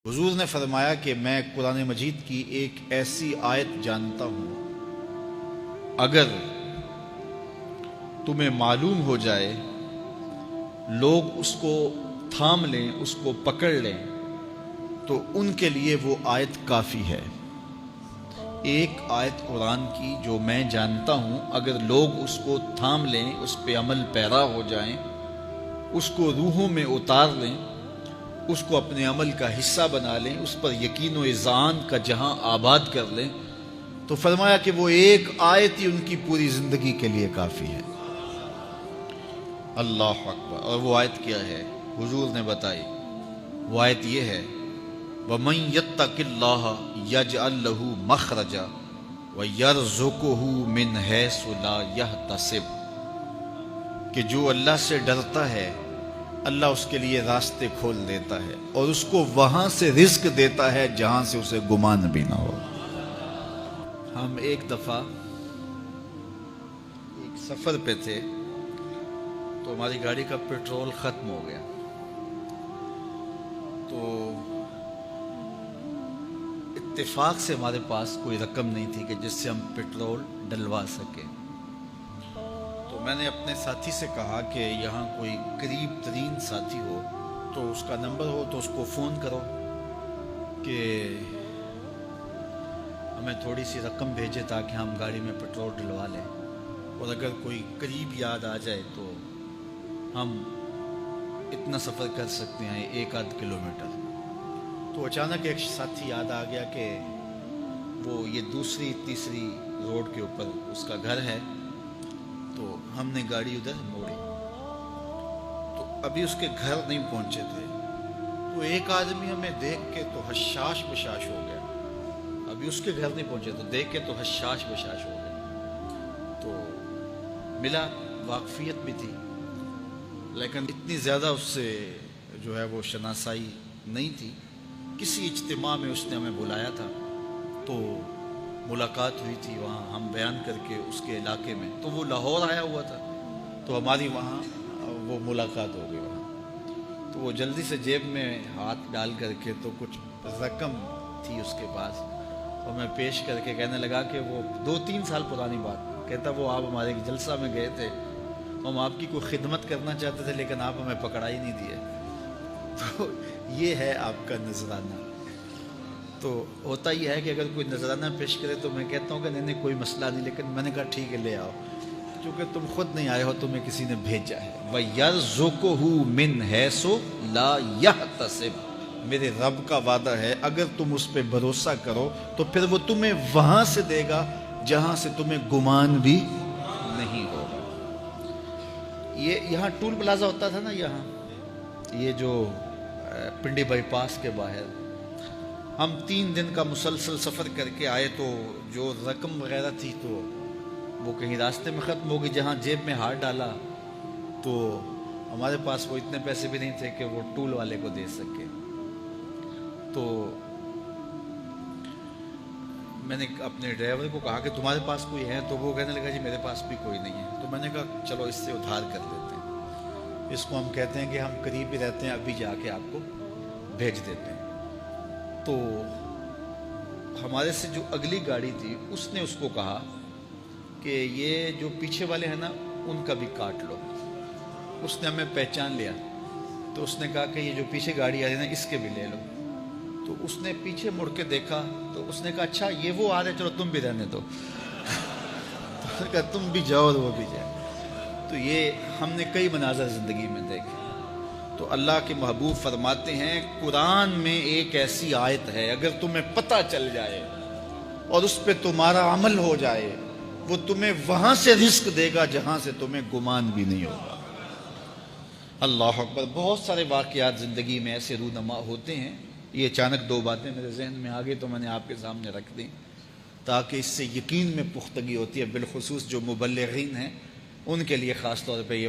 حضور نے فرمایا کہ میں قرآن مجید کی ایک ایسی آیت جانتا ہوں، اگر تمہیں معلوم ہو جائے، لوگ اس کو تھام لیں، اس کو پکڑ لیں، تو ان کے لیے وہ آیت کافی ہے۔ ایک آیت قرآن کی جو میں جانتا ہوں، اگر لوگ اس کو تھام لیں، اس پہ عمل پیرا ہو جائیں، اس کو روحوں میں اتار لیں، اس کو اپنے عمل کا حصہ بنا لیں، اس پر یقین و اذعان کا جہاں آباد کر لیں، تو فرمایا کہ وہ ایک آیت ہی ان کی پوری زندگی کے لیے کافی ہے۔ اللہ اکبر۔ اور وہ آیت کیا ہے؟ حضور نے بتائی، وہ آیت یہ ہے، وَمَن يَتَّقِ اللَّهَ يَجْعَل لَّهُ مَخْرَجًا وَيَرْزُقْهُ مِنْ حَيْثُ لَا يَحْتَسِبُ، کہ جو اللہ سے ڈرتا ہے، اللہ اس کے لیے راستے کھول دیتا ہے اور اس کو وہاں سے رزق دیتا ہے جہاں سے اسے گمان بھی نہ ہو۔ ہم ایک دفعہ ایک سفر پہ تھے، تو ہماری گاڑی کا پیٹرول ختم ہو گیا، تو اتفاق سے ہمارے پاس کوئی رقم نہیں تھی کہ جس سے ہم پیٹرول ڈلوا سکیں۔ تو میں نے اپنے ساتھی سے کہا کہ یہاں کوئی قریب ترین ساتھی ہو تو اس کا نمبر ہو تو اس کو فون کرو کہ ہمیں تھوڑی سی رقم بھیجے تاکہ ہم گاڑی میں پیٹرول ڈلوا لیں، اور اگر کوئی قریب یاد آ جائے تو ہم اتنا سفر کر سکتے ہیں، 1-8 کلومیٹر۔ تو اچانک ایک ساتھی یاد آ گیا کہ وہ یہ دوسری تیسری روڈ کے اوپر اس کا گھر ہے، تو ہم نے گاڑی ادھر موڑی، تو ابھی اس کے گھر نہیں پہنچے تھے، تو ایک آدمی ہمیں دیکھ کے تو حشاش بشاش ہو گیا۔ ابھی اس کے گھر نہیں پہنچے تو دیکھ کے تو حشاش بشاش ہو گیا۔ تو ملا، واقفیت بھی تھی، لیکن اتنی زیادہ اس سے جو ہے وہ شناسائی نہیں تھی۔ کسی اجتماع میں اس نے ہمیں بلایا تھا، تو ملاقات ہوئی تھی وہاں، ہم بیان کر کے اس کے علاقے میں، تو وہ لاہور آیا ہوا تھا، تو ہماری وہاں وہ ملاقات ہو گئی وہاں۔ تو وہ جلدی سے جیب میں ہاتھ ڈال کر کے تو کچھ رقم تھی اس کے پاس، اور میں پیش کر کے کہنے لگا کہ وہ 2-3 سال پرانی بات، کہتا وہ آپ ہمارے جلسہ میں گئے تھے، ہم آپ کی کوئی خدمت کرنا چاہتے تھے لیکن آپ ہمیں پکڑا ہی نہیں دیے۔ تو یہ ہے آپ کا نذرانہ۔ تو ہوتا ہی ہے کہ اگر کوئی نذرانہ پیش کرے تو میں کہتا ہوں کہ نہیں کوئی مسئلہ نہیں، لیکن میں نے کہا ٹھیک ہے لے آؤ، کیونکہ تم خود نہیں آئے ہو، تمہیں کسی نے بھیجا ہے۔ وَيَرْزُقُهُ مِنْ حَيْثُ لَا يَحْتَسِبُ، میرے رب کا وعدہ ہے اگر تم اس پہ بھروسہ کرو تو پھر وہ تمہیں وہاں سے دے گا جہاں سے تمہیں گمان بھی نہیں ہوگا۔ یہ یہاں ٹول پلازا ہوتا تھا نا، یہاں یہ جو پنڈی بائی پاس کے باہر، ہم 3 دن کا مسلسل سفر کر کے آئے، تو جو رقم وغیرہ تھی تو وہ کہیں راستے میں ختم ہو گئی۔ جہاں جیب میں ہاتھ ڈالا تو ہمارے پاس وہ اتنے پیسے بھی نہیں تھے کہ وہ ٹول والے کو دے سکے۔ تو میں نے اپنے ڈرائیور کو کہا کہ تمہارے پاس کوئی ہے؟ تو وہ کہنے لگا جی میرے پاس بھی کوئی نہیں ہے۔ تو میں نے کہا چلو اس سے ادھار کر لیتے ہیں، اس کو ہم کہتے ہیں کہ ہم قریب ہی رہتے ہیں، ابھی جا کے آپ کو بھیج دیتے ہیں۔ تو ہمارے سے جو اگلی گاڑی تھی اس نے اس کو کہا کہ یہ جو پیچھے والے ہیں نا ان کا بھی کاٹ لو۔ اس نے ہمیں پہچان لیا، تو اس نے کہا کہ یہ جو پیچھے گاڑی آ رہی ہے نا اس کے بھی لے لو۔ تو اس نے پیچھے مڑ کے دیکھا تو اس نے کہا اچھا یہ وہ آ رہے، چلو تم بھی رہنے دو۔ تو اس نے کہا تم بھی جاؤ اور وہ بھی جائے۔ تو یہ ہم نے کئی مناظر زندگی میں دیکھے۔ تو اللہ کے محبوب فرماتے ہیں قرآن میں ایک ایسی آیت ہے، اگر تمہیں پتہ چل جائے اور اس پہ تمہارا عمل ہو جائے، وہ تمہیں وہاں سے رزق دے گا جہاں سے تمہیں گمان بھی نہیں ہوگا۔ اللہ اکبر۔ بہت سارے واقعات زندگی میں ایسے رونما ہوتے ہیں۔ یہ اچانک 2 باتیں میرے ذہن میں آ گئی تو میں نے آپ کے سامنے رکھ دیں، تاکہ اس سے یقین میں پختگی ہوتی ہے، بالخصوص جو مبلغین ہیں ان کے لیے خاص طور پہ یہ